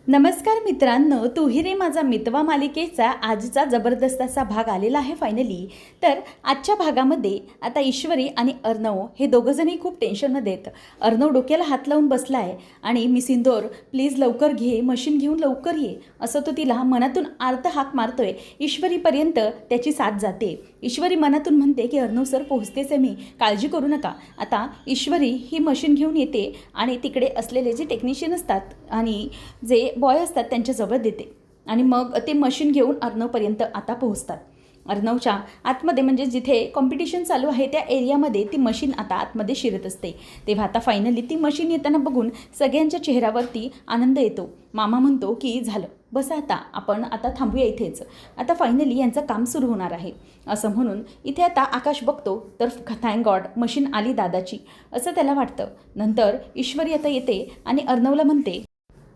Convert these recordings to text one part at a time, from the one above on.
नमस्कार मित्रांनो, तू ही रे माझा मितवा मालिकेचा आजचा जबरदस्त असा भाग आलेला आहे फायनली. तर आजच्या भागामध्ये आता ईश्वरी आणि अर्णव हे दोघंजणही खूप टेन्शनमध्ये आहेत. अर्णव डोक्याला हात लावून बसला आहे आणि मी सिंदूर प्लीज लवकर घे, मशीन घेऊन लवकर ये असं तो तिला मनातून आर्त हाक मारतोय. ईश्वरीपर्यंत त्याची साथ जाते. ईश्वरी मनातून म्हणते की अर्णव सर पोहोचतेच आहे मी, काळजी करू नका. आता ईश्वरी ही मशीन घेऊन येते आणि तिकडे असलेले जे टेक्निशियन असतात आणि जे बॉय असतात त्यांच्याजवळ देते आणि मग ते मशीन घेऊन अर्णवपर्यंत आता पोहोचतात. अर्णवच्या आतमध्ये म्हणजे जिथे कॉम्पिटिशन चालू आहे त्या एरियामध्ये ती मशीन आता आतमध्ये शिरत असते. तेव्हा आता फायनली ती मशीन येताना बघून सगळ्यांच्या चेहऱ्यावरती आनंद येतो. मामा म्हणतो की झालं, बस आता आपण आता थांबूया इथेच, आता फायनली यांचं काम सुरू होणार आहे असं म्हणून इथे आता आकाश बघतो तर थँक गॉड मशीन आली दादाची असं त्याला वाटतं. नंतर ईश्वरी आता येते आणि अर्णवला म्हणते,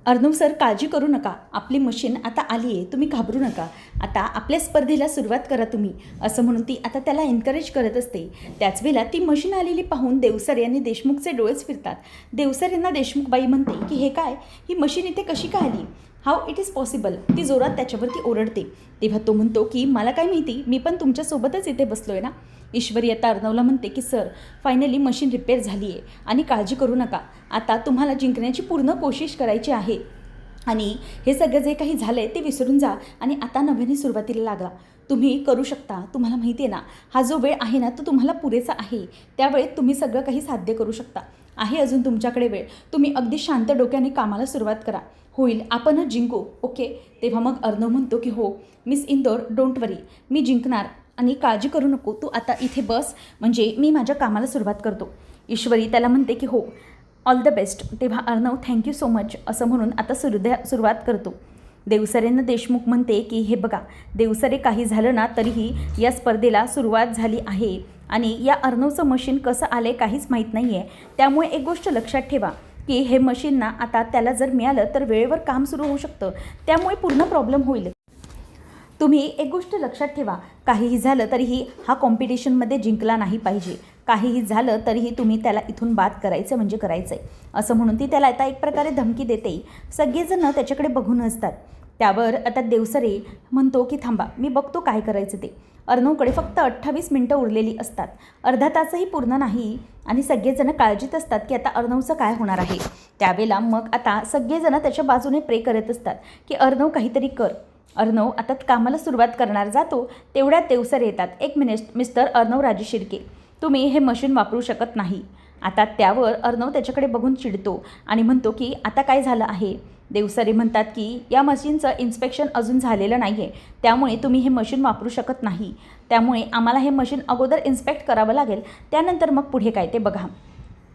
अर्णव सर काळजी करू नका, आपली मशीन आता आली आहे, तुम्ही घाबरू नका, आता आपल्या स्पर्धेला सुरुवात करा तुम्ही असं म्हणून ती आता त्याला एनकरेज करत असते. त्याच वेळेला ती मशीन आलेली पाहून देवसर यांनी देशमुखचे डोळेच फिरतात. देवसर यांना देशमुखबाई म्हणते की हे काय, ही मशीन इथे कशी काय आली, हाऊ इट इज पॉसिबल. ती जोरात त्याच्यावरती ओरडते. तेव्हा तो म्हणतो की मला काय माहिती, मी पण तुमच्यासोबतच इथे बसलो आहे ना. ईश्वरी आता अर्णवला म्हणते की सर फायनली मशीन रिपेअर झाली आहे आणि काळजी करू नका, आता तुम्हाला जिंकण्याची पूर्ण कोशिश करायची आहे आणि हे सगळं जे काही झालं आहे ते विसरून जा आणि आता नव्याने सुरुवातीला लागा. तुम्ही करू शकता, तुम्हाला माहिती आहे ना हा जो वेळ आहे ना तो तुम्हाला पुरेसा आहे, त्यावेळेत तुम्ही सगळं काही साध्य करू शकता. आहे अजून तुमच्याकडे वेळ, तुम्ही अगदी शांत डोक्याने कामाला सुरुवात करा, होईल आपणच जिंकू ओके. तेव्हा मग अर्णव म्हणतो की हो मिस इंदोर डोंट वरी, मी जिंकणार आणि काळजी करू नको, तू आता इथे बस म्हणजे मी माझ्या कामाला सुरुवात करतो. ईश्वरी त्याला म्हणते की हो ऑल द बेस्ट. तेव्हा अर्णव थँक्यू सो मच असं म्हणून आता सुरुवात करतो. देवसरेंना देशमुख म्हणते की हे बघा देवसरे, काही झालं ना तरीही या स्पर्धेला सुरुवात झाली आहे आणि या अर्णवचं मशीन कसं आलं काहीच माहीत नाही आहे, त्यामुळे एक गोष्ट लक्षात ठेवा की हे मशीन ना आता त्याला जर मिळालं तर वेळेवर काम सुरू होऊ शकतं, त्यामुळे पूर्ण प्रॉब्लेम होईल. तुम्ही एक गोष्ट लक्षात ठेवा, काहीही झालं तरीही हा कॉम्पिटिशनमध्ये जिंकला नाही पाहिजे, काहीही झालं तरीही तुम्ही त्याला इथून बाद करायचं म्हणजे करायचं आहे असं म्हणून ती त्याला आता एक प्रकारे धमकी देते. सगळेजण त्याच्याकडे बघून असतात. त्यावर आता देवसरे म्हणतो की थांबा मी बघतो काय करायचं ते. अर्णवकडे फक्त 28 मिनटं उरलेली असतात, अर्धा तासही पूर्ण नाही आणि सगळेजण काळजीत असतात की आता अर्णवचं काय होणार आहे. त्यावेळेला मग आता सगळेजण त्याच्या बाजूने प्रे करत असतात की अर्णव काहीतरी कर. अर्णव आता कामाला सुरुवात करणार जातो तेवढ्यात देवसर येतात. एक मिनिट मिस्टर अर्णव राजे शिर्के, तुम्ही हे मशीन वापरू शकत नाही. आता त्यावर अर्णव त्याच्याकडे बघून चिडतो आणि म्हणतो की आता काय झालं आहे. देवसरे म्हणतात की या मशीनचं इन्स्पेक्शन अजून झालेलं नाही आहे, त्यामुळे तुम्ही हे मशीन वापरू शकत नाही, त्यामुळे आम्हाला हे मशीन अगोदर इन्स्पेक्ट करावं लागेल, त्यानंतर मग पुढे काय ते बघा.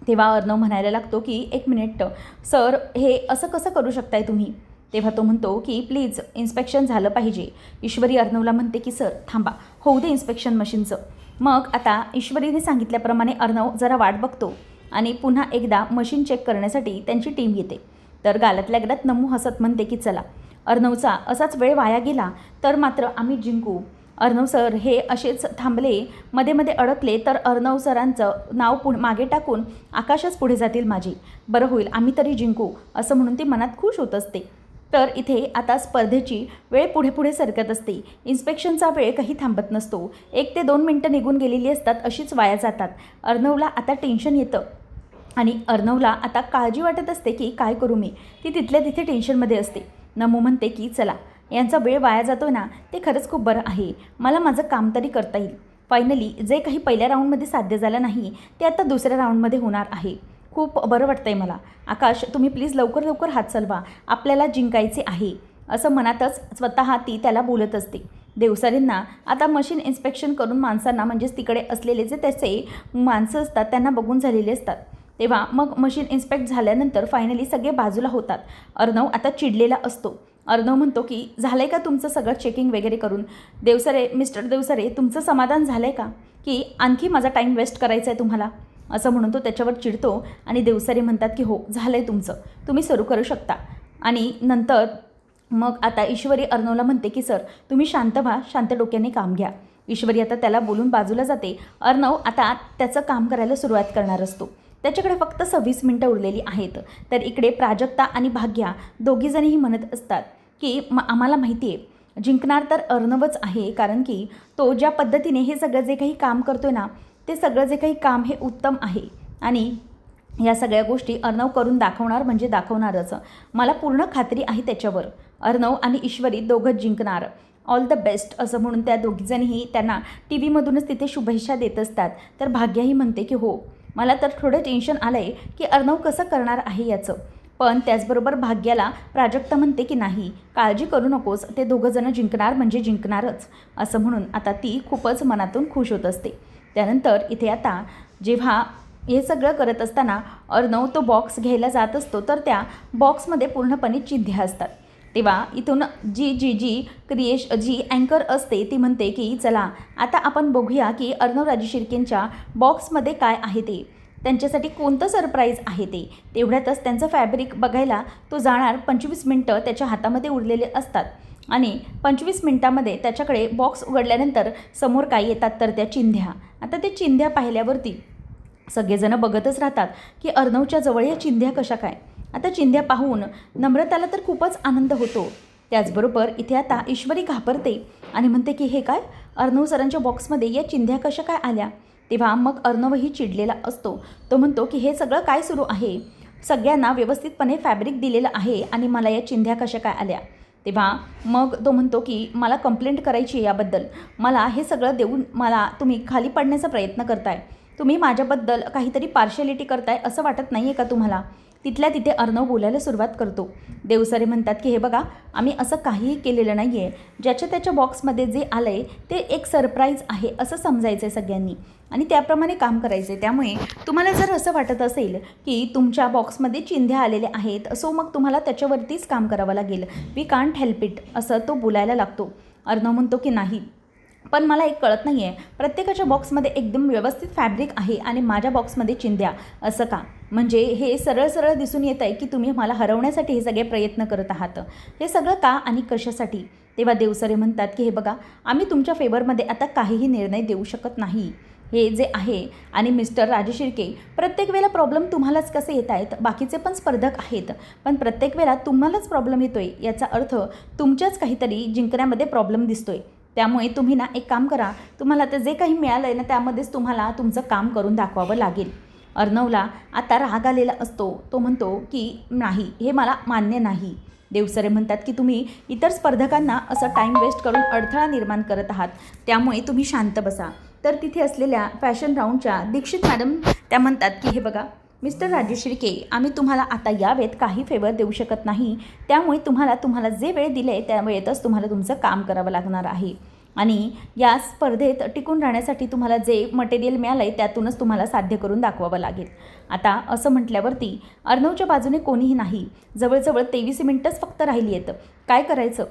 तेव्हा अर्णव म्हणायला लागतो की एक मिनिट सर, हे असं कसं करू शकताय तुम्ही. तेव्हा तो म्हणतो की प्लीज इन्स्पेक्शन झालं पाहिजे. ईश्वरी अर्णवला म्हणते की सर थांबा, होऊ दे इन्स्पेक्शन मशीनचं. मग आता ईश्वरीने सांगितल्याप्रमाणे अर्णव जरा वाट बघतो आणि पुन्हा एकदा मशीन चेक करण्यासाठी त्यांची टीम येते. तर गालातल्या गडात नमू हसत म्हणते की चला, अर्णवचा असाच वेळ वाया गेला तर मात्र आम्ही जिंकू. अर्णव सर हे असेच थांबले, मध्ये मध्ये अडकले तर अर्णव सरांचं नाव मागे टाकून आकाशच पुढे जातील माझी, बरं होईल आम्ही तरी जिंकू असं म्हणून ती मनात खुश होत असते. तर इथे आता स्पर्धेची वेळ पुढे पुढे सरकत असते. इन्स्पेक्शनचा वेळ काही थांबत नसतो. 1 ते 2 मिनटं निघून गेलेली असतात, अशीच वाया जातात. अर्णवला आता टेन्शन येतं आणि अर्णवला आता काळजी वाटत असते की काय करू मी. ती तिथल्या तिथे टेन्शनमध्ये असते. नमू म्हणते की चला, यांचा वेळ वाया जातो ना ते खरंच खूप बरं आहे, मला माझं काम तरी करता येईल. फायनली जे काही पहिल्या राऊंडमध्ये साध्य झालं नाही ते आता दुसऱ्या राऊंडमध्ये होणार आहे. खूप बरं वाटतं आहे मला. आकाश तुम्ही प्लीज लवकर लवकर हात चालवा, आपल्याला जिंकायचे आहे असं मनातच स्वतः ती त्याला बोलत असते. देवसरेंना आता मशीन इन्स्पेक्शन करून माणसांना म्हणजेच तिकडे असलेले जे त्याचे माणसं असतात त्यांना बघून झालेले असतात. तेव्हा मग मशीन इन्स्पेक्ट झाल्यानंतर फायनली सगळे बाजूला होतात. अर्णव आता चिडलेला असतो. अर्णव म्हणतो की झालं आहे का तुमचं सगळं चेकिंग वगैरे करून. देवसरे मिस्टर देवसरे तुमचं समाधान झालं आहे का, की आणखी माझा टाईम वेस्ट करायचा आहे तुम्हाला असं म्हणून तो त्याच्यावर चिडतो. आणि देवसरे म्हणतात की हो झालं आहे तुमचं, तुम्ही सुरू करू शकता. आणि नंतर मग आता ईश्वरी अर्णवला म्हणते की सर तुम्ही शांत व्हा, शांत डोक्याने काम घ्या. ईश्वरी आता त्याला बोलून बाजूला जाते. अर्णव आता त्याचं काम करायला सुरुवात करणार असतो. त्याच्याकडे फक्त 26 मिनटं उरलेली आहेत. तर इकडे प्राजक्ता आणि भाग्या दोघीजणीही म्हणत असतात की आम्हाला माहिती आहे जिंकणार तर अर्णवच आहे, कारण की तो ज्या पद्धतीने हे सगळं जे काही काम करतो आहे ना, ते सगळं जे काही काम हे उत्तम आहे आणि या सगळ्या गोष्टी अर्णव करून दाखवणार म्हणजे दाखवणारच. मला पूर्ण खात्री आहे त्याच्यावर. अर्णव आणि ईश्वरी दोघंच जिंकणार. ऑल द बेस्ट असं म्हणून त्या दोघीजणीही त्यांना टी व्हीमधूनच तिथे शुभेच्छा देत असतात. तर भाग्याही म्हणते की हो, मला तर थोडं टेन्शन आलं आहे की अर्णव कसं करणार आहे याचं. पण त्याचबरोबर भाग्याला प्राजक्ता म्हणते की नाही, काळजी करू नकोस, ते दोघंजणं जिंकणार म्हणजे जिंकणारच असं म्हणून आता ती खूपच मनातून खुश होत असते. त्यानंतर इथे आता जेव्हा हे सगळं करत असताना अर्णव तो बॉक्स घ्यायला जात असतो, तर त्या बॉक्समध्ये पूर्णपणे चिंध्या असतात. तेव्हा इथून जी अँकर असते ती म्हणते की चला आता आपण बघूया की अर्णव राजे शिर्केंच्या बॉक्समध्ये काय आहे ते, त्यांच्यासाठी कोणतं सरप्राईज आहे ते. तेवढ्यातच त्यांचं फॅब्रिक बघायला तो जाणार. 25 मिनटं त्याच्या हातामध्ये उरलेले असतात आणि 25 मिनटामध्ये त्याच्याकडे बॉक्स उघडल्यानंतर समोर काय येतात तर त्या चिंध्या. आता ते चिंध्या पाहिल्यावरती सगळेजणं बघतच राहतात की अर्णवच्या जवळ या चिंध्या कशा काय. आता चिंध्या पाहून नम्रताला तर खूपच आनंद होतो. त्याचबरोबर इथे आता ईश्वरी घाबरते आणि म्हणते की हे काय, अर्णव सरांच्या बॉक्समध्ये या चिंध्या कशा काय आल्या. तेव्हा मग अर्णवही चिडलेला असतो. तो म्हणतो की हे सगळं काय सुरू आहे, सगळ्यांना व्यवस्थितपणे फॅब्रिक दिलेलं आहे आणि मला या चिंध्या कशा काय आल्या. तेव्हा मग तो म्हणतो की मला कंप्लेंट करायची आहे याबद्दल, मला हे सगळं देऊन मला तुम्ही खाली पडण्याचा प्रयत्न करताय, तुम्ही माझ्याबद्दल काहीतरी पार्शॅलिटी करताय असं वाटत नाही आहे का तुम्हाला. तिथल्या तिथे अर्णव बोलायला सुरुवात करतो. देवसरे म्हणतात की हे बघा, आम्ही असं काहीही केलेलं नाही आहे, ज्याच्या त्याच्या बॉक्समध्ये जे आलं आहे ते एक सरप्राईज आहे असं समजायचं आहे सगळ्यांनी आणि त्याप्रमाणे काम करायचं आहे. त्यामुळे तुम्हाला जर असं वाटत असेल की तुमच्या बॉक्समध्ये चिंध्या आलेल्या आहेत, सो मग तुम्हाला त्याच्यावरतीच काम करावं लागेल, वी कांट हेल्प इट असं तो बोलायला लागतो. अर्णव म्हणतो की नाही, पण मला एक कळत नाही आहे, प्रत्येकाच्या बॉक्समध्ये एकदम व्यवस्थित फॅब्रिक आहे आणि माझ्या बॉक्समध्ये चिंध्या असं का. म्हणजे हे सरळ सरळ दिसून येत आहे की तुम्ही मला हरवण्यासाठी हे सगळे प्रयत्न करत आहात. हे सगळं का आणि कशासाठी. तेव्हा देवसरे म्हणतात की हे बघा, आम्ही तुमच्या फेवरमध्ये आता काहीही निर्णय देऊ शकत नाही, हे जे आहे. आणि मिस्टर राजे शिर्के, प्रत्येक वेळेला प्रॉब्लेम तुम्हालाच कसे येत आहेत, बाकीचे पण स्पर्धक आहेत पण प्रत्येक वेळेला तुम्हालाच प्रॉब्लेम येतो आहे, याचा अर्थ तुमच्याच काहीतरी जिंकण्यामध्ये प्रॉब्लेम दिसतो आहे. त्यामुळे तुम्ही ना एक काम करा, तुम्हाला ते जे काही मिळालं आहे ना त्यामध्येच तुम्हाला तुमचं काम करून दाखवावं लागेल. अर्णवला आता राग आलेला असतो. तो म्हणतो की नाही, हे मला मान्य नाही. देवसरे म्हणतात की तुम्ही इतर स्पर्धकांना असं टाईम वेस्ट करून अडथळा निर्माण करत आहात, त्यामुळे तुम्ही शांत बसा. तर तिथे असलेल्या फॅशन राऊंडच्या दीक्षित मॅडम त्या म्हणतात की हे बघा मिस्टर राजे शिर्के, आम्ही तुम्हाला आता या वेळेत काही फेवर देऊ शकत नाही, त्यामुळे तुम्हाला जे वेळ दिले त्या वेळेतच तुम्हाला तुमचं काम करावं लागणार आहे आणि या स्पर्धेत टिकून राहण्यासाठी तुम्हाला जे मटेरियल मिळालं आहे त्यातूनच तुम्हाला साध्य करून दाखवावं लागेल. आता असं म्हटल्यावरती अर्णवच्या बाजूने कोणीही नाही. जवळजवळ 23 मिनटंच फक्त राहिली आहेत. काय करायचं.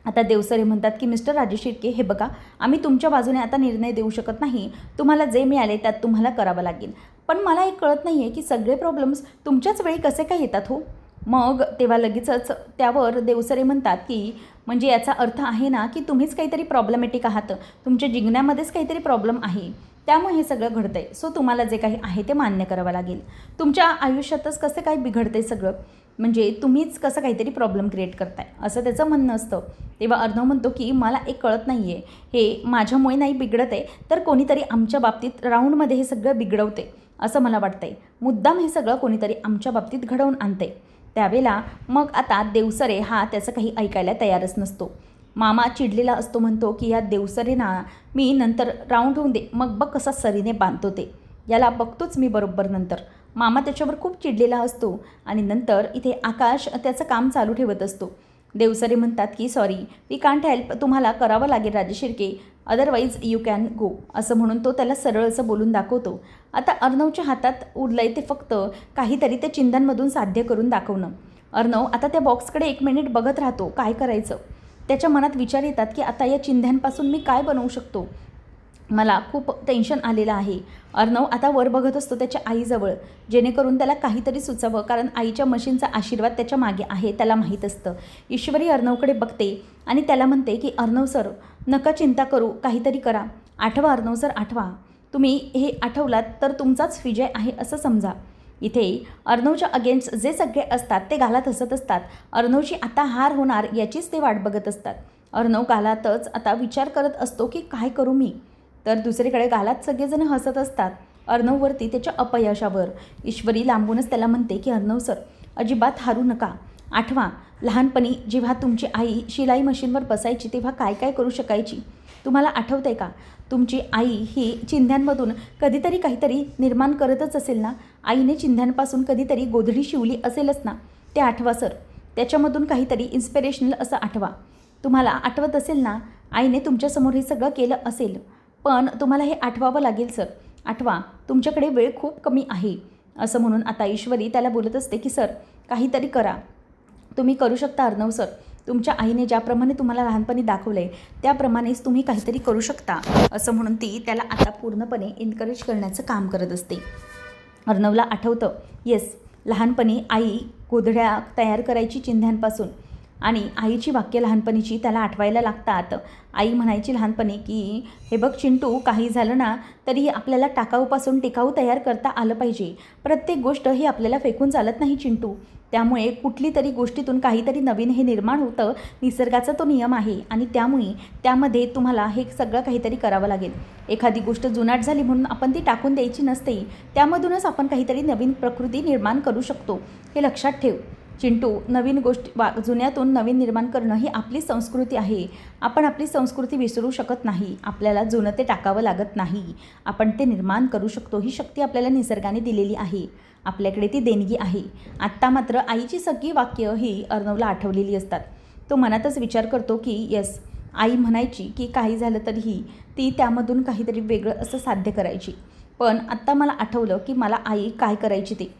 आता देवसरे म्हणतात की मिस्टर राजे शिर्के, हे बघा, आम्ही तुमच्या बाजूने आता निर्णय देऊ शकत नाही, तुम्हाला जे मिळाले त्यात तुम्हाला करावं लागेल. पण मला एक कळत नाही आहे की सगळे प्रॉब्लेम्स तुमच्याच वेळी कसे काय येतात हो. मग तेव्हा लगेचच त्यावर देवसरे म्हणतात की म्हणजे याचा अर्थ आहे ना की तुम्हीच काहीतरी प्रॉब्लेमॅटिक आहात, तुमच्या जिंकण्यामध्येच काहीतरी प्रॉब्लेम आहे, त्यामुळे हे सगळं घडतं आहे. सो तुम्हाला जे काही आहे ते मान्य करावं लागेल. तुमच्या आयुष्यातच कसं काय बिघडतं आहे सगळं, म्हणजे तुम्हीच कसं काहीतरी प्रॉब्लेम क्रिएट करताय असं त्याचं म्हणणं असतं. तेव्हा अर्णव म्हणतो की मला एक कळत नाही आहे, हे माझ्यामुळे नाही बिघडत आहे, तर कोणीतरी आमच्या बाबतीत राऊंडमध्ये हे सगळं बिघडवते असं मला वाटतं आहे. मुद्दाम हे सगळं कोणीतरी आमच्या बाबतीत घडवून आणते. त्यावेळेला मग आता देवसरे हा त्याचं काही ऐकायला तयारच नसतो. मामा चिडलेला असतो. म्हणतो की या देवसरेना मी नंतर राऊंड होऊन दे, मग बघ कसा सरीने बांधतो ते, याला बघतोच मी बरोबर नंतर. मामा त्याच्यावर खूप चिडलेला असतो आणि नंतर इथे आकाश त्याचं काम चालू ठेवत असतो. देवसरे म्हणतात की सॉरी, वी कांट हेल्प, तुम्हाला करावं लागेल राजे Shirke, otherwise you can go असं म्हणून तो त्याला सरळ असं बोलून दाखवतो. आता अर्णवच्या हातात उरलं आहे ते फक्त काहीतरी त्या चिंध्यांमधून साध्य करून दाखवणं. अर्णव आता त्या बॉक्सकडे 1 मिनिट बघत राहतो, काय करायचं. त्याच्या मनात विचार येतात की आता या चिंध्यांपासून मी काय बनवू शकतो. मला खूप टेन्शन आलेलं आहे. अर्णव आता वर बघत असतो त्याच्या आईजवळ, जेणेकरून त्याला काहीतरी सुचावं, कारण आईच्या मशीनचा आशीर्वाद त्याच्या मागे आहे, त्याला माहीत असतं. ईश्वरी अर्णवकडे बघते आणि त्याला म्हणते की अर्णव सर, नका चिंता करू, काहीतरी करा. आठवा अर्णव सर, आठवा. तुम्ही हे आठवलात तर तुमचाच विजय आहे असं समजा. इथे अर्णवच्या अगेन्स्ट जे सगळे असतात ते गालात हसत असतात. अर्णवची आता हार होणार याचीच ते वाट बघत असतात. अर्णव गालातच आता विचार करत असतो की काय करू मी. तर दुसरीकडे गालात सगळेजण हसत असतात अर्णववरती, त्याच्या अपयशावर. ईश्वरी लांबूनच त्याला म्हणते की अर्णव सर, अजिबात हारू नका. आठवा, लहानपणी जेव्हा तुमची आई शिलाई मशीनवर बसायची तेव्हा काय काय करू शकायची. तुम्हाला आठवतं आहे का? तुमची आई ही चिंध्यांमधून कधीतरी काहीतरी निर्माण करतच असेल ना. आईने चिंध्यांपासून कधीतरी गोधडी शिवली असेलच ना. ते आठवा सर. त्याच्यामधून काहीतरी इन्स्पिरेशनल असं आठवा. तुम्हाला आठवत असेल ना, आईने तुमच्यासमोर हे सगळं केलं असेल, पण तुम्हाला हे आठवावं लागेल सर. आठवा, तुमच्याकडे वेळ खूप कमी आहे. असं म्हणून आता ईश्वरी त्याला बोलत असते की सर, काहीतरी करा. तुम्ही करू शकता अर्णव सर. तुमच्या आईने ज्याप्रमाणे तुम्हाला लहानपणी दाखवलं आहे त्याप्रमाणेच तुम्ही काहीतरी करू शकता. असं म्हणून ती त्याला आता पूर्णपणे एनकरेज करण्याचं काम करत असते. अर्णवला आठवतं, येस, लहानपणी आई गोधड्या तयार करायची चिंध्यांपासून, आणि आईची वाक्य लहानपणीची त्याला आठवायला लागतात. आई म्हणायची लहानपणी की हे बघ चिंटू, काही झालं ना तरीही आपल्याला टाकाऊपासून टिकाऊ तयार करता आलं पाहिजे. प्रत्येक गोष्ट ही आपल्याला फेकून चालत नाही चिंटू. त्यामुळे कुठली तरी गोष्टीतून काहीतरी नवीन हे निर्माण होतं. निसर्गाचा तो नियम आहे आणि त्यामुळे त्यामध्ये तुम्हाला हे सगळं काहीतरी करावं लागेल. एखादी गोष्ट जुनाट झाली म्हणून आपण ती टाकून द्यायची नसते. त्यामधूनच आपण काहीतरी नवीन प्रकृती निर्माण करू शकतो. हे लक्षात ठेव चिंटू. नवीन जुन्यातून नवीन निर्माण करणं ही आपली संस्कृती आहे. आपण आपली संस्कृती विसरू शकत नाही. आपल्याला जुनं ते टाकावं लागत नाही. आपण ते निर्माण करू शकतो. ही शक्ती आपल्याला निसर्गाने दिलेली आहे. आपल्याकडे ती देणगी आहे. आत्ता मात्र आईची सगळी वाक्य ही अर्णवला आठवलेली असतात. तो मनातच विचार करतो की येस, आई म्हणायची की काही झालं तरीही ती त्यामधून काहीतरी वेगळं असं साध्य करायची. पण आत्ता मला आठवलं की मला आई काय करायची ते.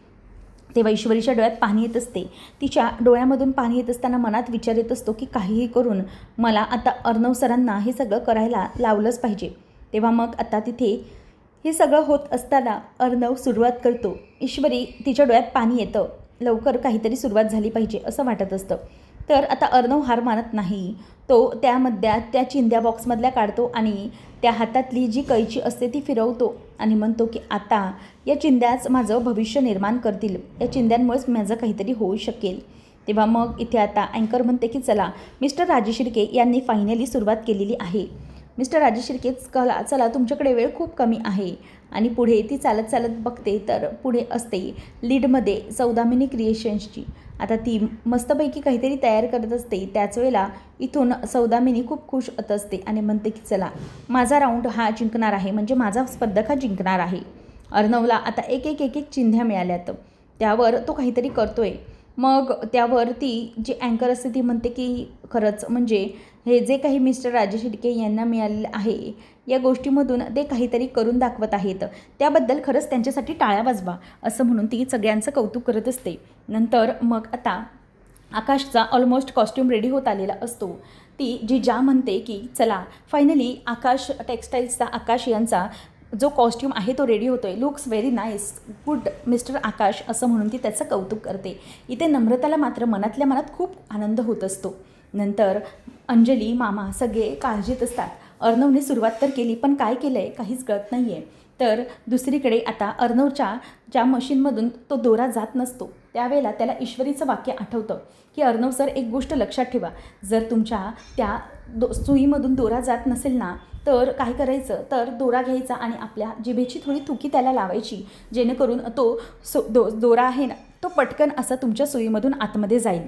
तेव्हा ईश्वरीच्या डोळ्यात पाणी येत असते. तिच्या डोळ्यामधून पाणी येत असताना मनात विचार येत असतो की काहीही करून मला आता अर्णव सरांना हे सगळं करायला लावलंच पाहिजे. तेव्हा मग आता तिथे हे सगळं होत असताना अर्णव सुरुवात करतो. ईश्वरी तिच्या डोळ्यात पाणी येतं. लवकर काहीतरी सुरुवात झाली पाहिजे असं वाटत असतं. तर आता अर्णव हार मानत नाही. तो त्या चिंध्या बॉक्समधल्या काढतो आणि त्या हातातली जी कैची असते ती फिरवतो आणि म्हणतो की आता या चिंध्याच माझं भविष्य निर्माण करतील. या चिंध्यांमुळेच माझं काहीतरी होऊ शकेल. तेव्हा मग इथे आता अँकर म्हणते की चला, मिस्टर राजेश शिर्के यांनी फायनली सुरुवात केलेली आहे. मिस्टर राजेश शिर्के, चला तुमच्याकडे वेळ खूप कमी आहे. आणि पुढे ती चालत चालत बघते तर पुढे असते लीडमध्ये सौदामिनी क्रिएशन्सची. आता ती मस्तपैकी काहीतरी तयार करत असते. त्याच वेळेला इथून सौदामिनी खूप खुश होत असते आणि म्हणते की चला, माझा राऊंड हा जिंकणार आहे, म्हणजे माझा स्पर्धक हा जिंकणार आहे. अर्णवला आता एक एक एक एक चिंध्या मिळाल्यात. त्यावर तो काहीतरी करतोय. मग त्यावर ती जी अँकर असते ती म्हणते की खरंच म्हणजे हे जे काही मिस्टर राजेश शिर्के यांना मिळालेलं आहे या गोष्टीमधून ते काहीतरी करून दाखवत आहेत. त्याबद्दल खरंच त्यांच्यासाठी टाळ्या वाजवा असं म्हणून ती सगळ्यांचं कौतुक करत असते. नंतर मग आता आकाशचा ऑलमोस्ट कॉस्ट्यूम रेडी होत आलेला असतो. ती जिजा म्हणते की चला फायनली आकाश टेक्स्टाईल्सचा आकाश यांचा जो कॉस्ट्यूम आहे तो रेडी होतो आहे. Looks very nice, good mister Akash असं म्हणून ती त्याचं कौतुक करते. इथे नम्रताला मात्र मनातल्या मनात खूप आनंद होत असतो. नंतर अंजली, मामा सगळे काळजीत असतात. अर्णवने सुरुवात तर केली पण काय केलं आहे काहीच कळत नाही आहे. तर दुसरीकडे आता अर्णवच्या ज्या मशीनमधून तो दोरा जात नसतो त्यावेळेला त्याला ईश्वरीचं वाक्य आठवतं की अर्णव सर, एक गोष्ट लक्षात ठेवा, जर तुमच्या त्या सुईमधून दोरा जात नसेल ना तर काय करायचं, तर दोरा घ्यायचा आणि आपल्या जिभेची थोडी थुकी त्याला लावायची, जेणेकरून तो दोरा आहे ना तो पटकन असा तुमच्या सुईमधून आतमध्ये जाईल.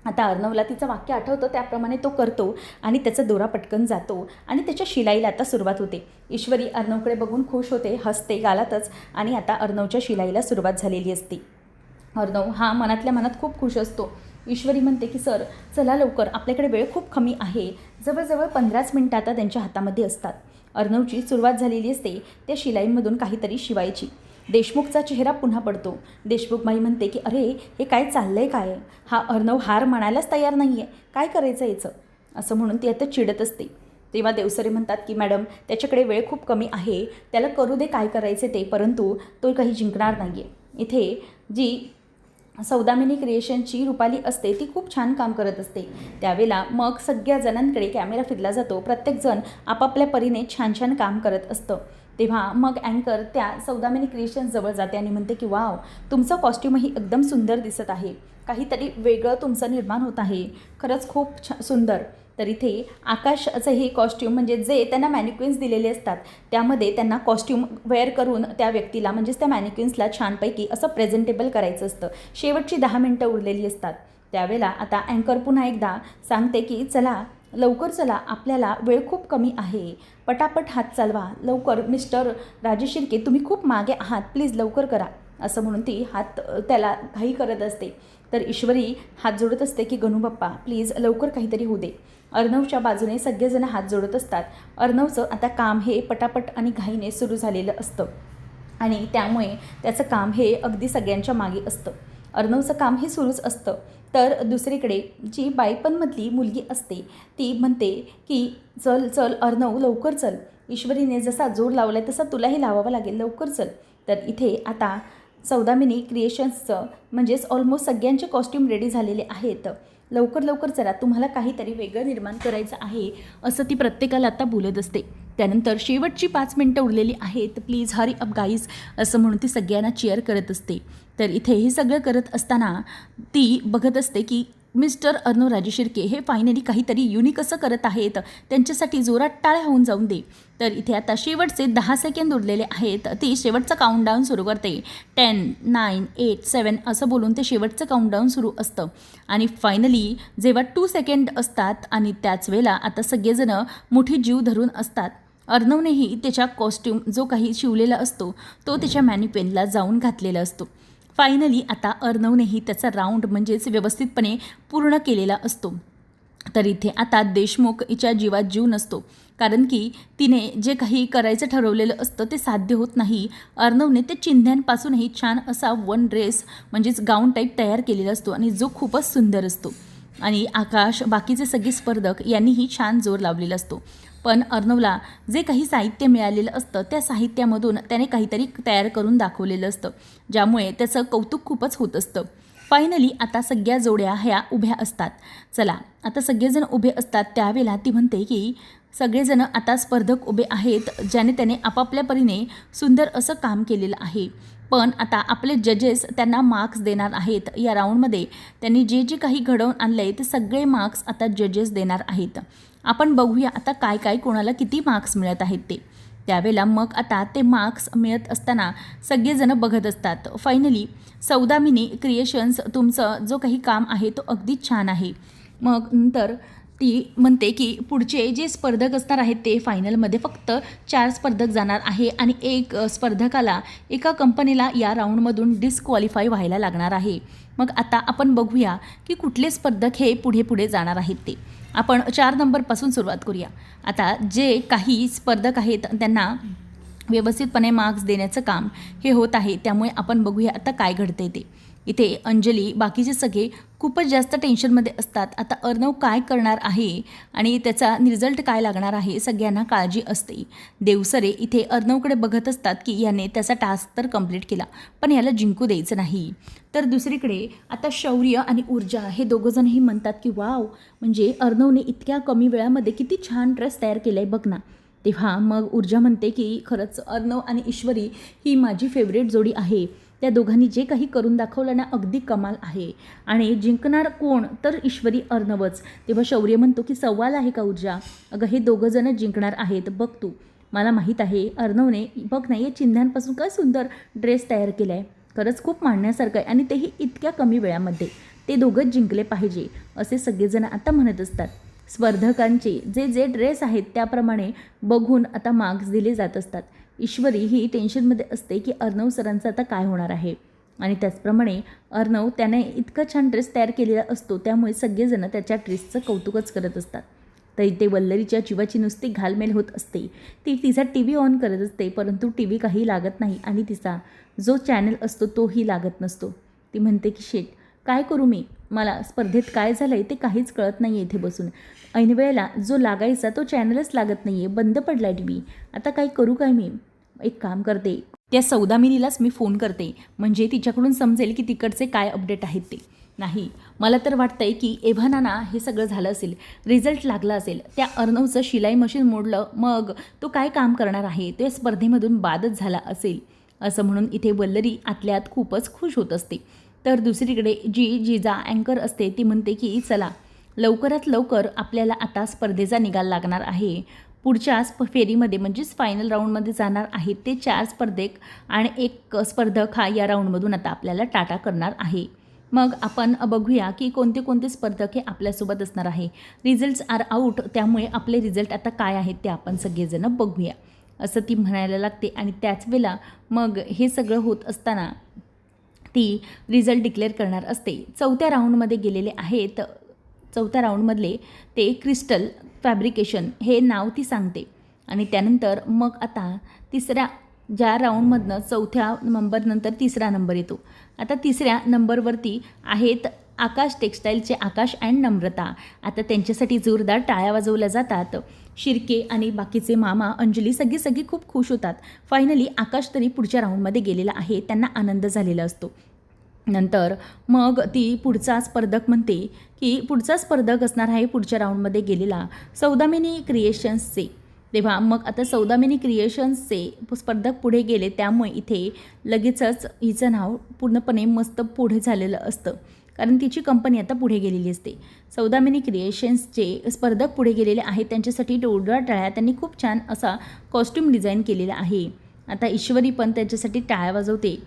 आता अर्णवला तिचं वाक्य आठवतं, त्याप्रमाणे तो करतो आणि त्याचा दोरा पटकन जातो आणि त्याच्या शिलाईला आता सुरुवात होते. ईश्वरी अर्णवकडे बघून खुश होते, हसते गालातच आणि आता अर्णवच्या शिलाईला सुरुवात झालेली असते. अर्णव हा मनातल्या मनात खूप खुश असतो. ईश्वरी म्हणते की सर चला लवकर, आपल्याकडे वेळ खूप कमी आहे. जवळजवळ 15 मिनिटं आता त्यांच्या हातामध्ये असतात. अर्णवची सुरुवात झालेली असते त्या शिलाईमधून काहीतरी शिवायची. देशमुखचा चेहरा पुन्हा पडतो. देशमुखबाई म्हणते की अरे हे काय चाललंय, काय हा अर्णव हार म्हणायलाच तयार नाही आहे, काय करायचं याचं असं म्हणून ती आता चिडत असते. तेव्हा देवसरे म्हणतात की मॅडम त्याच्याकडे वेळ खूप कमी आहे, त्याला करू दे काय करायचे ते, परंतु तो काही जिंकणार नाही आहे. इथे जी सौदामिनी क्रिएशनची रुपाली असते ती खूप छान काम करत असते. त्यावेळेला मग सगळ्या जणांकडे कॅमेरा फिरला जातो. प्रत्येकजण आपापल्या परीने छान छान काम करत असतं. तेव्हा मग अँकर त्या सौदामिनी क्रिएशन्सजवळ जाते आणि म्हणते की वाव, तुमचं कॉस्ट्यूमही एकदम सुंदर दिसत आहे, काहीतरी वेगळं तुमचं निर्माण होत आहे, खरंच खूप सुंदर. तर इथे आकाशचं हे कॉस्ट्यूम म्हणजे जे त्यांना मॅनिक्विन्स दिलेले असतात त्यामध्ये त्यांना कॉस्ट्यूम वेअर करून त्या व्यक्तीला म्हणजेच त्या मॅनिक्विन्सला छानपैकी असं प्रेझेंटेबल करायचं असतं. शेवटची 10 मिनटं उरलेली असतात. त्यावेळेला आता अँकर पुन्हा एकदा सांगते की चला लवकर चला, आपल्याला वेळ खूप कमी आहे, पटापट हात चालवा लवकर. मिस्टर राजेश शिर्के, तुम्ही खूप मागे आहात, प्लीज लवकर करा, असं म्हणून ती हात त्याला घाई करत असते. तर ईश्वरी हात जोडत असते की गणू बाप्पा प्लीज लवकर काहीतरी होऊ दे. अर्णवच्या बाजूने सगळेजण हात जोडत असतात. अर्णवचं आता काम हे पटापट आणि घाईने सुरू झालेलं असतं आणि त्यामुळे त्याचं काम हे अगदी सगळ्यांच्या मागे असतं. अर्णवचं काम हे सुरूच असतं. तर दुसरीकडे जी बाईपणमधली मुलगी असते ती म्हणते की चल चल अर्णव लवकर चल, ईश्वरीने जसा जोर लावला आहे तसा तुलाही लावावा लागेल, लवकर चल. तर इथे आता सौदामिनी क्रिएशन्सचं म्हणजेच ऑलमोस्ट सगळ्यांचे कॉस्ट्यूम रेडी झालेले आहेत. लवकर लवकर चला, तुम्हाला काहीतरी वेगळं निर्माण करायचं आहे, असं ती प्रत्येकाला आता बोलत असते. त्यानंतर शेवटची 5 मिनटं उरलेली आहेत, प्लीज हरी अप गाईज, असं म्हणून ती सगळ्यांना चीअर करत असते. तर इथे हे सगळं करत असताना ती बघत असते की मिस्टर अर्णव राजेश शिर्के हे फायनली काहीतरी युनिक असं करत आहेत, त्यांच्यासाठी जोरात टाळ्या होऊन जाऊन दे. तर इथे आता शेवटचे 10 सेकंद उरलेले आहेत. ती शेवटचं काउंटडाऊन सुरू करते. 10, 9, 8, 7 असं बोलून ते शेवटचं काउंटडाऊन सुरू असतं आणि फायनली जेव्हा 2 सेकंड असतात आणि त्याच वेळेला आता सगळेजणं मोठी जीव धरून असतात. अर्णवनेही त्याच्या कॉस्ट्यूम जो काही शिवलेला असतो तो त्याच्या मॅनिक्विनला जाऊन घातलेला असतो. फायनली आता अर्णवनेही त्याचा राऊंड म्हणजेच व्यवस्थितपणे पूर्ण केलेला असतो. तर इथे आता देशमुख हिच्या जीवात जीव नसतो, कारण की तिने जे काही करायचं ठरवलेलं असतं ते साध्य होत नाही. अर्णवने ते चिंध्यांपासूनही छान असा वन ड्रेस म्हणजेच गाऊन टाईप तयार केलेला असतो आणि जो खूपच सुंदर असतो. आणि आकाश बाकीचे सगळे स्पर्धक यांनीही छान जोर लावलेला असतो. पण अर्णवला जे काही साहित्य मिळालेलं असतं त्या साहित्यामधून त्याने काहीतरी तयार करून दाखवलेलं असतं, ज्यामुळे त्याचं कौतुक खूपच होत असतं. फायनली आता सगळ्या जोड्या ह्या उभ्या असतात. चला आता सगळेजण उभे असतात त्यावेळेला ती म्हणते की सगळेजण आता स्पर्धक उभे आहेत, ज्याने त्याने आपापल्या परीने सुंदर असं काम केलेलं आहे. पण आता आपले जजेस त्यांना मार्क्स देणार आहेत. या राऊंडमध्ये त्यांनी जे जे काही घडवून आणलं आहे ते सगळे मार्क्स आता जजेस देणार आहेत. आपण बघूया आता काय काय कोणाला किती मार्क्स मिळत आहेत ते. त्यावेळेला मग आता ते मार्क्स मिळत असताना सगळेजण बघत असतात. फायनली सौदामिनी क्रिएशन्स तुमचं जो काही काम आहे तो अगदी छान आहे. मग नंतर ती म्हणते की पुढचे जे स्पर्धक असणार आहेत ते फायनलमध्ये फक्त 4 स्पर्धक जाणार आहे आणि एक स्पर्धकाला एका कंपनीला या राऊंडमधून डिस्क्वालिफाय व्हायला लागणार आहे. मग आता आपण बघूया की कुठले स्पर्धक हे पुढे पुढे जाणार आहेत ते. आपण 4 नंबरपासून सुरुवात करूया. आता जे काही स्पर्धक आहेत त्यांना व्यवस्थितपणे मार्क्स देण्याचं काम हे होत आहे, त्यामुळे आपण बघूया आता काय घडते ते. इथे अंजली बाकीचे सगळे खूपच जास्त टेन्शनमध्ये असतात. आता अर्णव काय करणार आहे आणि त्याचा रिझल्ट काय लागणार आहे सगळ्यांना काळजी असते. देवसरे इथे अर्णवकडे बघत असतात की याने त्याचा टास्क तर कंप्लीट केला पण याला जिंकू द्यायचं नाही. तर दुसरीकडे आता शौर्य आणि ऊर्जा हे दोघंजणही म्हणतात की वाव, म्हणजे अर्णवने इतक्या कमी वेळामध्ये किती छान ड्रेस तयार केला आहे बघ ना. तेव्हा मग ऊर्जा म्हणते की खरंच अर्णव आणि ईश्वरी ही माझी फेवरेट जोडी आहे. त्या दोघांनी जे काही करून दाखवलं ना अगदी कमाल आहे आणि जिंकणार कोण तर ईश्वरी अर्णवच. तेव्हा शौर्य म्हणतो की सवाल आहे का ऊर्जा, अगं हे दोघंजणं जिंकणार आहेत बघ तू. मला माहीत आहे अर्णवने बघ ना या चिन्हांपासून काय सुंदर ड्रेस तयार केला आहे, खरंच खूप मानण्यासारखं आहे आणि तेही इतक्या कमी वेळामध्ये. ते दोघंच जिंकले पाहिजे असे सगळेजण आता म्हणत असतात. स्पर्धकांचे जे जे ड्रेस आहेत त्याप्रमाणे बघून आता मार्क्स दिले जात असतात. ईश्वरी ही टेन्शनमध्ये असते की अर्णव सरांचं आता काय होणार आहे आणि त्याचप्रमाणे अर्णव त्याने इतका छान ड्रेस तयार केलेला असतो, त्यामुळे सगळेजण त्याच्या ड्रेसचं कौतुकच करत असतात. तर इथे वल्लरीच्या जीवाची नुसती घालमेल होत असते. ती तिचा TV ऑन करत असते परंतु TV काही लागत नाही आणि तिचा जो चॅनल असतो तोही लागत नसतो. ती म्हणते की शेट काय करू मी, मला स्पर्धेत काय झालं आहे ते काहीच कळत नाही आहे. इथे बसून ऐनवेळेला जो लागायचा तो चॅनलच लागत नाही आहे, बंद पडला आहे TV. आता काय करू काय मी, एक काम करते त्या सौदामिनीलाच मी फोन करते म्हणजे तिच्याकडून समजेल की तिकडचे काय अपडेट आहेत ते. नाही, मला तर वाटतंय की एव्हाना हे सगळं झालं असेल, रिझल्ट लागला असेल, त्या अर्णवचं शिलाई मशीन मोडलं, मग तो काय काम करणार आहे, ते स्पर्धेमधून बादच झाला असेल असं म्हणून इथे वल्लरी आतल्यात खूपच खुश होत असते. तर दुसरीकडे जिजा अँकर असते, ती म्हणते की चला लवकरात लवकर आपल्याला आता स्पर्धेचा निकाल लागणार आहे. पुढच्या फेरीमध्ये म्हणजेच फायनल राऊंडमध्ये जाणार आहेत ते 4 स्पर्धक आणि एक स्पर्धक हा या राऊंडमधून आता आपल्याला टाटा करणार आहे. मग आपण बघूया की कोणते कोणते स्पर्धक हे आपल्यासोबत असणार आहे. रिझल्ट्स आर आऊट, त्यामुळे आपले रिझल्ट आता काय आहेत ते आपण सगळेजण बघूया असं ती म्हणायला लागते. आणि त्याच वेळेला मग हे सगळं होत असताना ती रिझल्ट डिक्लेअर करणार असते. 4थ्या राऊंडमध्ये गेलेले आहेत. 4थ्या राऊंडमधले ते क्रिस्टल फॅब्रिकेशन हे नाव ती सांगते. आणि त्यानंतर मग आता तिसऱ्या ज्या राऊंडमधनं 4थ्या नंबरनंतर 3रा नंबर येतो. आता 3ऱ्या नंबरवरती आहेत आकाश टेक्स्टाईलचे आकाश अँड नम्रता. आता त्यांच्यासाठी जोरदार टाळ्या वाजवल्या जातात. शिर्के आणि बाकीचे मामा अंजली सगळी खूप खुश होतात. फायनली आकाश तरी पुढच्या राऊंडमध्ये गेलेला आहे, त्यांना आनंद झालेला असतो. नंतर मग ती पुढचा स्पर्धक म्हणते की पुढचा स्पर्धक असणार आहे पुढच्या राऊंडमध्ये गेलेला सौदामिनी क्रिएशन्सचे. तेव्हा मग आता सौदामिनी क्रिएशन्सचे स्पर्धक पुढे गेले, त्यामुळे इथे लगेचच हिचं नाव पूर्णपणे मस्त पुढे झालेलं असतं, कारण तिची कंपनी आता पुढे गेलेली असते. सौदामिनी क्रिएशन्सचे स्पर्धक पुढे गेलेले आहेत, त्यांच्यासाठी जोरदार टाळ्या. त्यांनी खूप छान असा कॉस्ट्यूम डिझाईन केलेला आहे. आता ईश्वरी पण त्यांच्यासाठी टाळ्या वाजवते.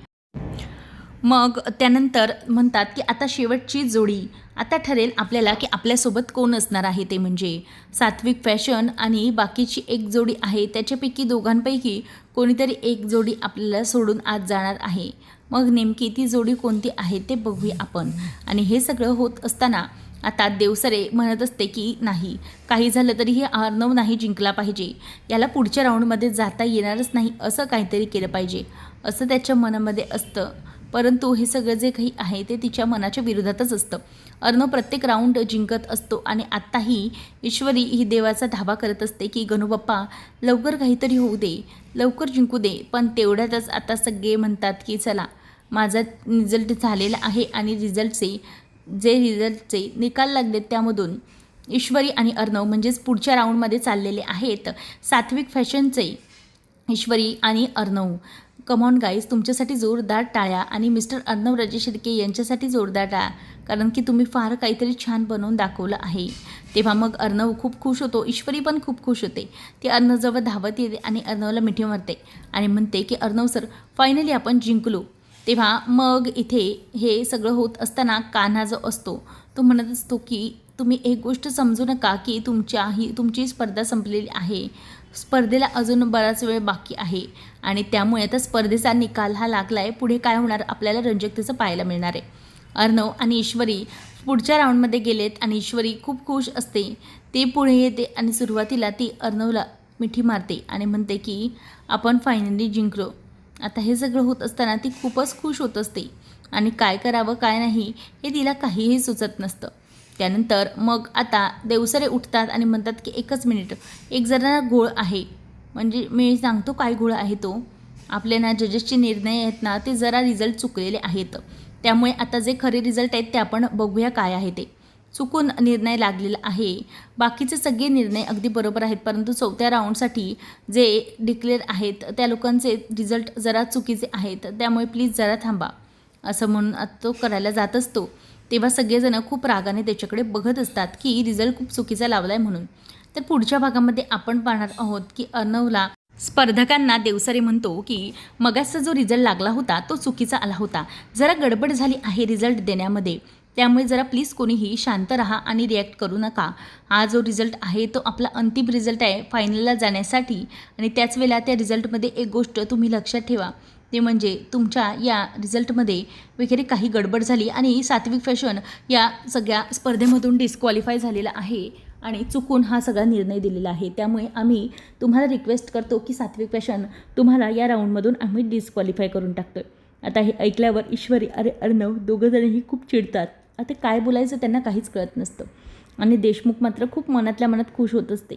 मग त्यानंतर म्हणतात की आता शेवटची जोडी आता ठरेल आपल्याला की आपल्यासोबत कोण असणार आहे. ते म्हणजे सात्विक फॅशन आणि बाकीची एक जोडी आहे, त्याच्यापैकी दोघांपैकी कोणीतरी एक जोडी आपल्याला सोडून आज जाणार आहे. मग नेमकी ती जोडी कोणती आहे ते बघूया आपण. आणि हे सगळं होत असताना आता देवसरे म्हणत असते की नाही, काही झालं तरी हे अर्णव नाही जिंकला पाहिजे, याला पुढच्या राऊंडमध्ये जाता येणारच नाही, असं काहीतरी केलं पाहिजे असं त्याच्या मनामध्ये असतं. परंतु हे सगळं जे काही आहे ते तिच्या मनाच्या विरोधातच असतं. अर्णव प्रत्येक राऊंड जिंकत असतो आणि आत्ताही ईश्वरी ही देवाचा धावा करत असते की गणूबाप्पा लवकर काहीतरी होऊ दे, लवकर जिंकू दे. पण तेवढ्यातच आता सगळे म्हणतात की चला माझा रिझल्ट झालेला आहे आणि रिझल्टचे निकाल लागलेत, त्यामधून ईश्वरी आणि अर्णव म्हणजेच पुढच्या राऊंडमध्ये चाललेले आहेत सात्विक फॅशनचे ईश्वरी आणि अर्णव. कमॉन गाईज, तुमच्यासाठी जोरदार टाळ्या आणि मिस्टर अर्णव राजे शिर्के यांच्यासाठी जोरदार टाळ्या, कारण की तुम्ही फार काहीतरी छान बनवून दाखवलं आहे. तेव्हा मग अर्णव खूप खुश होतो, ईश्वरी पण खूप खुश होते. ती अर्णवजवळ धावत येते आणि अर्णवला मिठी मारते आणि म्हणते की अर्णव सर फायनली आपण जिंकलो. तेव्हा मग इथे हे सगळं होत असताना कान्हा जो असतो तो म्हणत असतो की तुम्ही एक गोष्ट समजू नका की तुमची स्पर्धा संपलेली आहे, स्पर्धेला अजून बराच वेळ बाकी आहे आणि त्यामुळे आता स्पर्धेचा निकाल हा लागला आहे. पुढे काय होणार आपल्याला रंजकतेचं पाहायला मिळणार आहे. अर्णव आणि ईश्वरी पुढच्या राऊंडमध्ये गेलेत आणि ईश्वरी खूप खुश असते. ते पुढे येते आणि सुरुवातीला ती अर्णवला मिठी मारते आणि म्हणते की आपण फायनली जिंकलो. आता हे सगळं होत असताना ती खूपच खुश होत असते आणि काय करावं काय नाही हे तिला काहीही सुचत नसतं. त्यानंतर मग आता देवसरे उठतात आणि म्हणतात की एकच मिनिट, एक जरा घोळ आहे, म्हणजे मी सांगतो काय घोळ आहे तो. आपले ना जजेसचे निर्णय आहेत ना ते जरा रिझल्ट चुकलेले आहेत, त्यामुळे आता जे खरे रिझल्ट आहेत ते आपण बघूया काय आहे ते. चुकून निर्णय लागलेला आहे, बाकीचे सगळे निर्णय अगदी बरोबर आहेत, परंतु 4थ्या राऊंडसाठी जे डिक्लेअर आहेत त्या लोकांचे रिझल्ट जरा चुकीचे आहेत, त्यामुळे प्लीज जरा थांबा असं म्हणून तो करायला जात असतो. तेव्हा सगळेजण खूप रागाने त्याच्याकडे बघत असतात की रिझल्ट खूप चुकीचा लावला आहे म्हणून. तर पुढच्या भागामध्ये आपण पाहणार आहोत की अर्णवला स्पर्धकांना देवसरे म्हणतो की मगाचा जो रिझल्ट लागला होता तो चुकीचा आला होता, जरा गडबड झाली आहे रिझल्ट देण्यामध्ये, त्यामुळे जरा प्लीज कोणीही शांत राहा आणि रिॲक्ट करू नका. हा जो रिझल्ट आहे तो आपला अंतिम रिझल्ट आहे फायनलला जाण्यासाठी. आणि त्याच वेळेला त्या रिझल्टमध्ये एक गोष्ट तुम्ही लक्षात ठेवा, ते म्हणजे तुमच्या या रिझल्टमध्ये वगैरे काही गडबड झाली आणि सात्विक फॅशन या सगळ्या स्पर्धेमधून डिस्क्वालिफाय झालेला आहे आणि चुकून हा सगळा निर्णय दिलेला आहे. त्यामुळे आम्ही तुम्हाला रिक्वेस्ट करतो की सात्विक फॅशन तुम्हाला या राऊंडमधून आम्ही डिस्क्वालिफाय करून टाकतो आहे. आता हे ऐकल्यावर ईश्वरी आणि अर्णव दोघंजणही खूप चिडतात. आता काय बोलायचं त्यांना काहीच कळत नसतं आणि देशमुख मात्र खूप मनातल्या मनात खुश होत असते.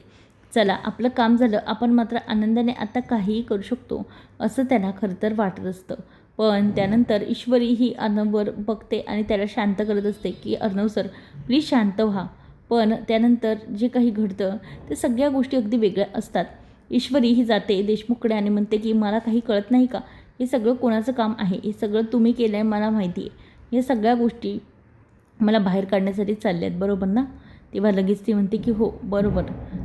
चला आपलं काम झालं, आपण मात्र आनंदाने आता काहीही करू शकतो असं त्यांना खरं तर वाटत असतं. पण त्यानंतर ईश्वरी ही अर्णववर बघते आणि त्याला शांत करत असते की अर्णव सर प्लीज शांत व्हा. पण त्यानंतर जे काही घडतं ते सगळ्या गोष्टी अगदी वेगळ्या असतात. ईश्वरी ही जाते देशमुखकडे आणि म्हणते की मला काही कळत नाही का, हे सगळं कोणाचं काम आहे, हे सगळं तुम्ही केलं आहे मला माहिती आहे, या सगळ्या गोष्टी मला बाहेर काढण्यासाठी चालल्या आहेत बरोबर ना. तेव्हा लगेच ती म्हणते की हो बरोबर.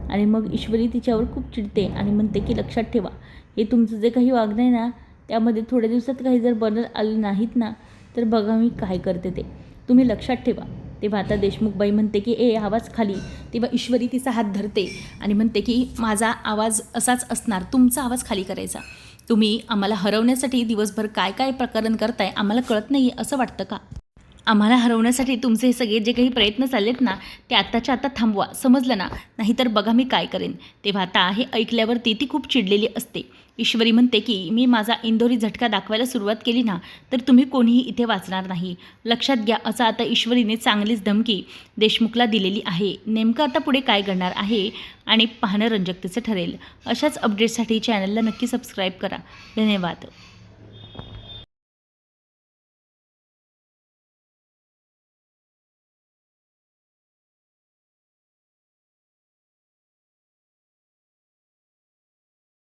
आणि मग ईश्वरी तिच्यावर खूप चिडते आणि म्हणते की लक्षात ठेवा, हे तुमचं जे काही वागणं आहे ना त्यामध्ये थोड्या दिवसात काही जर बदल आले नाहीत ना तर बघा मी काय करते ते तुम्ही लक्षात ठेवा. तेव्हा आता देशमुखबाई म्हणते की ए आवाज खाली. तेव्हा ईश्वरी तिचा हात धरते आणि म्हणते की माझा आवाज असाच असणार, तुमचा आवाज खाली करायचा. तुम्ही आम्हाला हरवण्यासाठी दिवसभर काय काय प्रकरण करताय आम्हाला कळत नाही असं वाटतं का? आम्हाला हरवण्यासाठी तुमचे हे सगळे जे काही प्रयत्न चाललेत ना ते आत्ताच्या आता थांबवा, समजलं ना, नाहीतर बघा मी काय करेन. तेव्हा आता हे ऐकल्यावरती ती खूप चिडलेली असते. ईश्वरी म्हणते की मी माझा इंदोरी झटका दाखवायला सुरुवात केली ना तर तुम्ही कोणीही इथे वाचणार नाही, लक्षात घ्या. असं आता ईश्वरीने चांगलीच धमकी देशमुखला दिलेली आहे. नेमकं आता पुढे काय घडणार आहे आणि पाहणं रंजकतेचं ठरेल. अशाच अपडेट्ससाठी चॅनलला नक्की सबस्क्राईब करा. धन्यवाद.